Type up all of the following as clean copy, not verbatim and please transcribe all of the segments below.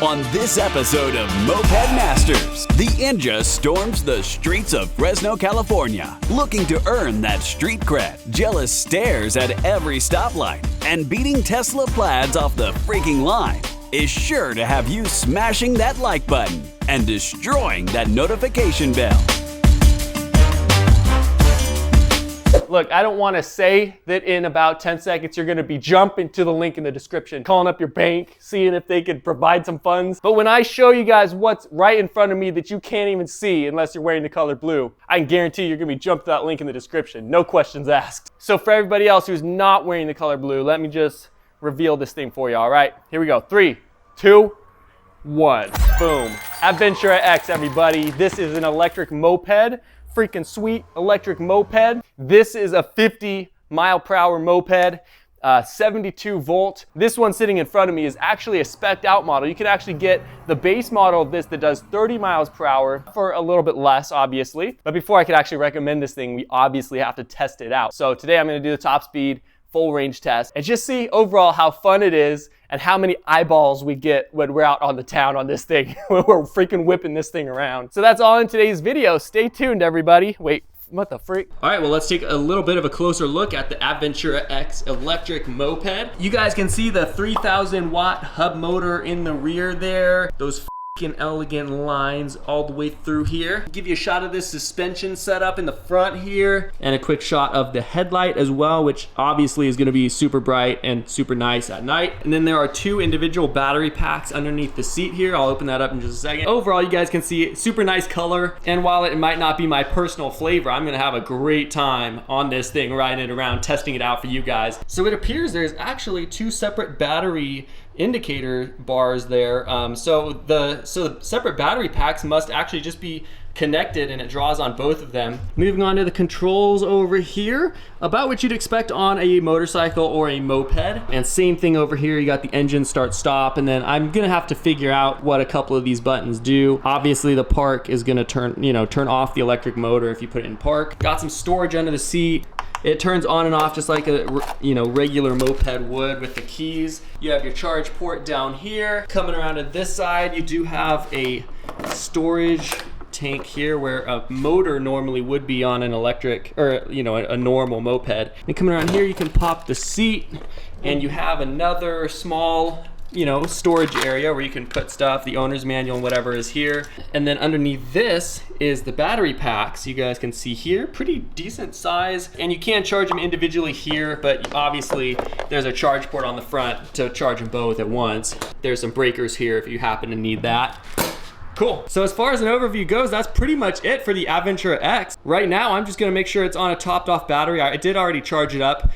On this episode of Moped Masters, the Ninja storms the streets of Fresno, California, looking to earn that street cred. Jealous stares at every stoplight, and beating Tesla plaids off the freaking line is sure to have you smashing that like button and destroying that notification bell. Look, I don't want to say that in about 10 seconds you're going to be jumping to the link in the description, calling up your bank, seeing if they could provide some funds. But when I show you guys what's right in front of me that you can't even see unless you're wearing the color blue, I can guarantee you're going to be jumped to that link in the description. No questions asked. So for everybody else who's not wearing the color blue, let me just reveal this thing for you, all right? Here we go. 3, 2, 1. Boom. Aventura X, everybody. This is an electric moped. Freaking sweet electric moped. This is a 50-mile-per-hour moped, 72 volt. This one sitting in front of me is actually a spec'd out model. You can actually get the base model of this that does 30 miles per hour for a little bit less, obviously. But before I could actually recommend this thing, we obviously have to test it out. So today I'm gonna do the top speed, full range test, and just see overall how fun it is and how many eyeballs we get when we're out on the town on this thing, when we're freaking whipping this thing around. So that's all in today's video. Stay tuned, everybody. Wait, what the freak? All right, well, let's take a little bit of a closer look at the Aventura X electric moped. You guys can see the 3,000 watt hub motor in the rear there. Those elegant lines all the way through here. Give you a shot of this suspension setup in the front here, and a quick shot of the headlight as well, which obviously is going to be super bright and super nice at night. And then there are 2 individual battery packs underneath the seat here. I'll open that up in just a second. Overall, you guys can see super nice color, and while it might not be my personal flavor, I'm going to have a great time on this thing, riding it around, testing it out for you guys. So it appears there's actually 2 separate battery indicator bars there. So the separate battery packs must actually just be connected, and it draws on both of them. Moving on to the controls over here, about what you'd expect on a motorcycle or a moped. And same thing over here, you got the engine start stop, and then I'm gonna have to figure out what a couple of these buttons do. Obviously the park is gonna turn off the electric motor if you put it in park. Got some storage under the seat. It turns on and off just like a regular moped would with the keys. You have your charge port down here. Coming around to this side, you do have a storage tank here where a motor normally would be on an electric or a normal moped. And coming around here, you can pop the seat, and you have another small storage area where you can put stuff. The owner's manual and whatever is here. And then underneath this is the battery packs. You guys can see here, pretty decent size. And you can charge them individually here, but obviously there's a charge port on the front to charge them both at once. There's some breakers here if you happen to need that. Cool. So as far as an overview goes, that's pretty much it for the Aventura X. Right now, I'm just gonna make sure it's on a topped off battery. I did already charge it up,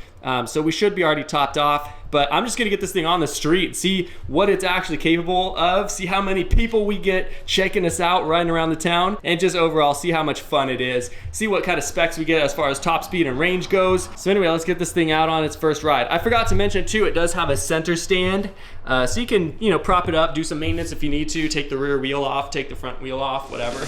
so we should be already topped off. But I'm just gonna get this thing on the street, see what it's actually capable of, see how many people we get checking us out riding around the town, and just overall see how much fun it is, see what kind of specs we get as far as top speed and range goes. So anyway, let's get this thing out on its first ride. I forgot to mention too, it does have a center stand, so you can prop it up, do some maintenance if you need to, take the rear wheel off, take the front wheel off, whatever.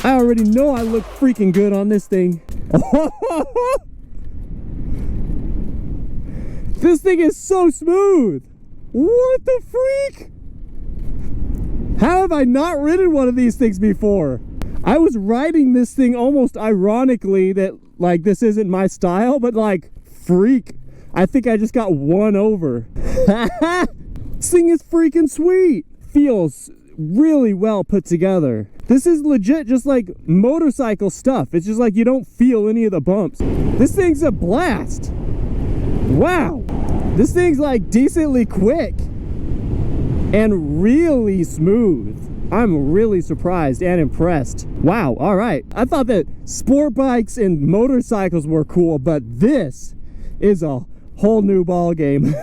I already know I look freaking good on this thing. This thing is so smooth. What the freak? How have I not ridden one of these things before? I was riding this thing almost ironically that like this isn't my style, but like freak, I think I just got won over. This thing is freaking sweet. Feels really well put together. This is legit just like motorcycle stuff. It's just like you don't feel any of the bumps. This thing's a blast. Wow. This thing's like decently quick and really smooth. I'm really surprised and impressed. Wow, all right. I thought that sport bikes and motorcycles were cool, but this is a whole new ball game.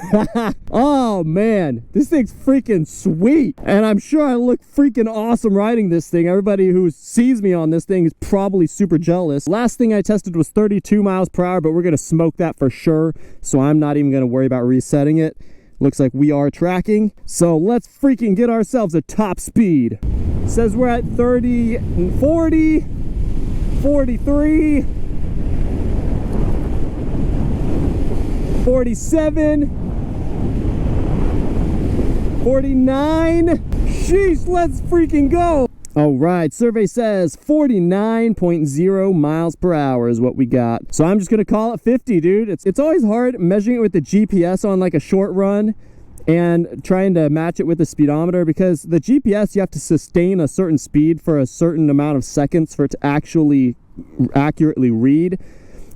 Oh man, this thing's freaking sweet, and I'm sure I look freaking awesome riding this thing. Everybody who sees me on this thing is probably super jealous. Last thing I tested was 32 miles per hour, but we're gonna smoke that for sure, so I'm not even gonna worry about resetting it. Looks like we are tracking, so let's freaking get ourselves a top speed. It says we're at 30 and 40, 43, 47, 49. Sheesh, let's freaking go. All right, survey says 49.0 miles per hour is what we got. So I'm just gonna call it 50, dude. It's always hard measuring it with the GPS on like a short run and trying to match it with the speedometer, because the GPS, you have to sustain a certain speed for a certain amount of seconds for it to actually accurately read.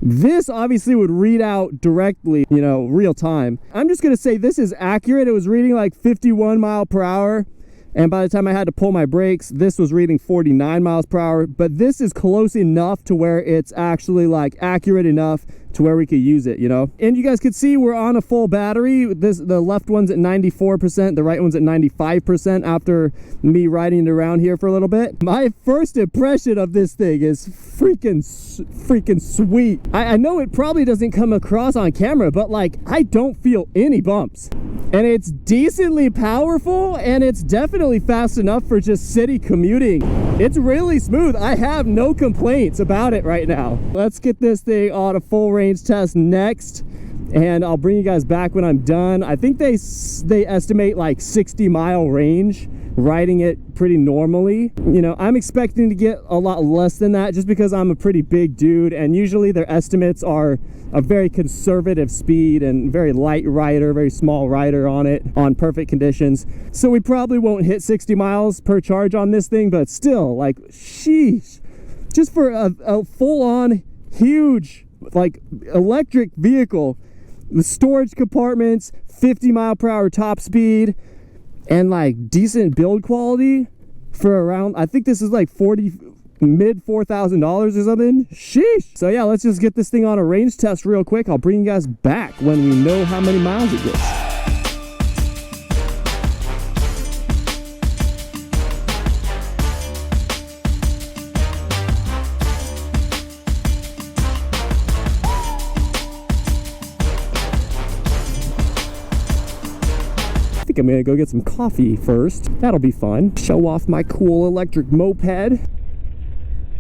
This obviously would read out directly, you know, real time. I'm just gonna say this is accurate. It was reading like 51 mile per hour. And by the time I had to pull my brakes, this was reading 49 miles per hour. But this is close enough to where it's actually like accurate enough to where we could use it, you know? And you guys could see we're on a full battery. The left one's at 94%, the right one's at 95% after me riding it around here for a little bit. My first impression of this thing is freaking sweet. I know it probably doesn't come across on camera, but like I don't feel any bumps. And it's decently powerful, and it's definitely fast enough for just city commuting. It's really smooth. I have no complaints about it right now. Let's get this thing on a full range test next, and I'll bring you guys back when I'm done. I think they estimate like 60-mile range riding it pretty normally. You know, I'm expecting to get a lot less than that just because I'm a pretty big dude, and usually their estimates are a very conservative speed and very light rider, very small rider on it on perfect conditions. So we probably won't hit 60 miles per charge on this thing, but still, like, sheesh. Just for a full-on huge like electric vehicle with storage compartments, 50 mile per hour top speed, and like decent build quality for around, I think this is like mid $4,000 or something. Sheesh. So yeah, let's just get this thing on a range test real quick. I'll bring you guys back when we know how many miles it gets. I'm gonna go get some coffee first. That'll be fun. Show off my cool electric moped.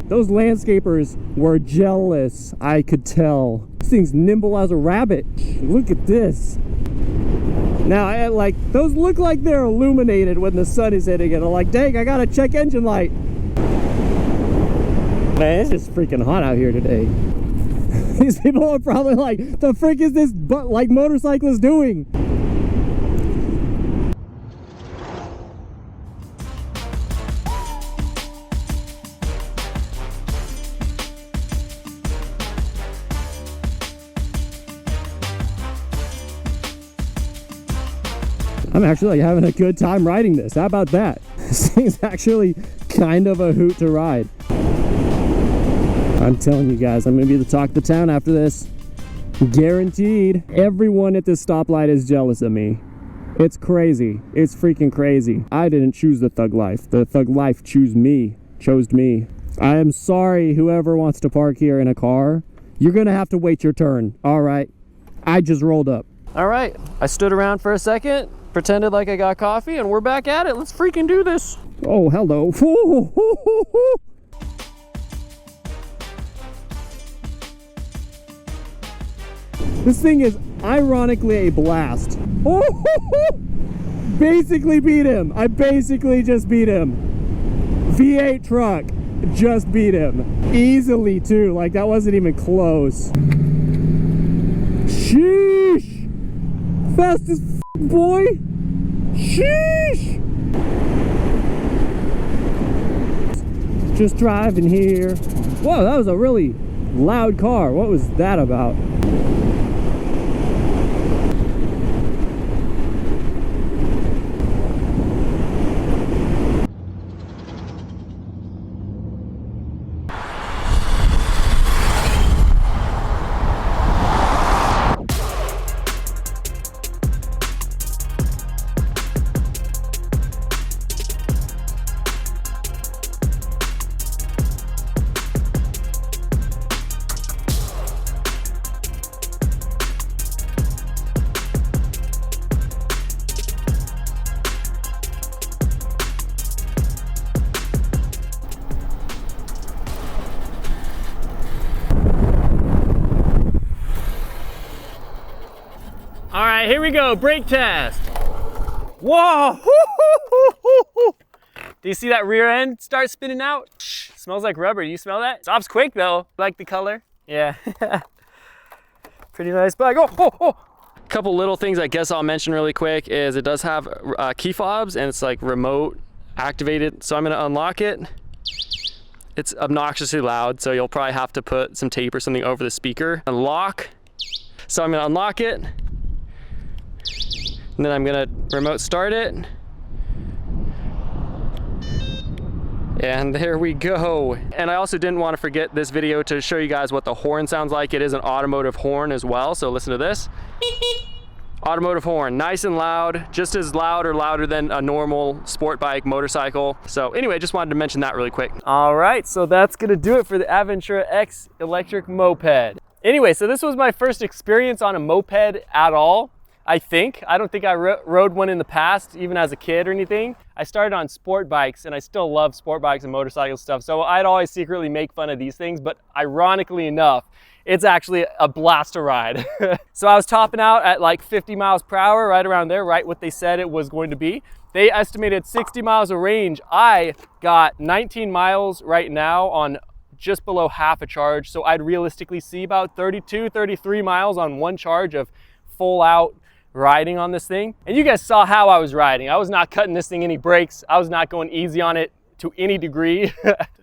Those landscapers were jealous, I could tell. This thing's nimble as a rabbit. Look at this. Now, those look like they're illuminated when the sun is hitting it. I'm like, dang, I gotta check engine light. Man, it's just freaking hot out here today. These people are probably like, the frick is this motorcyclist doing? I'm actually having a good time riding this. How about that? This thing's actually kind of a hoot to ride. I'm telling you guys, I'm gonna be the talk of the town after this. Guaranteed. Everyone at this stoplight is jealous of me. It's crazy. It's freaking crazy. I didn't choose the thug life. The thug life chose me. I am sorry, whoever wants to park here in a car. You're gonna have to wait your turn. All right. I just rolled up. All right, I stood around for a second, pretended like I got coffee, and we're back at it. Let's freaking do this. Oh, hello. This thing is ironically a blast. Basically beat him. I basically just beat him. V8 truck, just beat him. Easily too, like that wasn't even close. Sheesh. Fast as boy. Sheesh. Just driving here. Whoa, that was a really loud car. What was that about? right, here we go, brake test. Whoa! Do you see that rear end start spinning out? Smells like rubber, do you smell that? Stops quick though. Like the color? Yeah. Pretty nice bike. Oh! Couple little things I guess I'll mention really quick is it does have key fobs and it's like remote activated. So I'm gonna unlock it. It's obnoxiously loud, so you'll probably have to put some tape or something over the speaker. Unlock. So I'm gonna unlock it. And then I'm gonna remote start it. And there we go. And I also didn't want to forget this video to show you guys what the horn sounds like. It is an automotive horn as well, so listen to this. Automotive horn, nice and loud, just as loud or louder than a normal sport bike, motorcycle. So anyway, just wanted to mention that really quick. All right, so that's gonna do it for the Aventura X electric moped. Anyway, so this was my first experience on a moped at all. I don't think I rode one in the past, even as a kid or anything. I started on sport bikes and I still love sport bikes and motorcycle stuff. So I'd always secretly make fun of these things, but ironically enough, it's actually a blast to ride. So I was topping out at like 50 miles per hour, right around there, right what they said it was going to be. They estimated 60 miles of range. I got 19 miles right now on just below half a charge. So I'd realistically see about 32, 33 miles on one charge of full out riding on this thing. And you guys saw how I was riding. I was not cutting this thing any brakes. I was not going easy on it to any degree.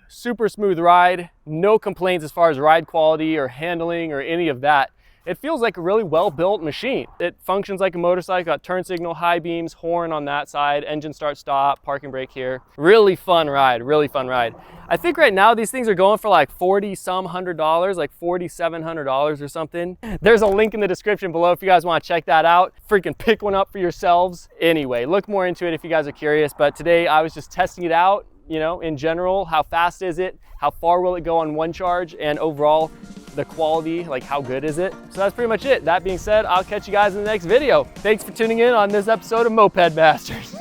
Super smooth ride, no complaints as far as ride quality or handling or any of that. It feels like a really well-built machine. It functions like a motorcycle, got turn signal, high beams, horn on that side, engine start stop, parking brake here. Really fun ride, really fun ride. I think right now these things are going for like $4,700, like $4,700 or something. There's a link in the description below if you guys want to check that out. Freaking pick one up for yourselves. Anyway, look more into it if you guys are curious, but today I was just testing it out, you know, in general. How fast is it? How far will it go on one charge? And overall, the quality, like how good is it? So that's pretty much it. That being said, I'll catch you guys in the next video. Thanks for tuning in on this episode of Moped Masters.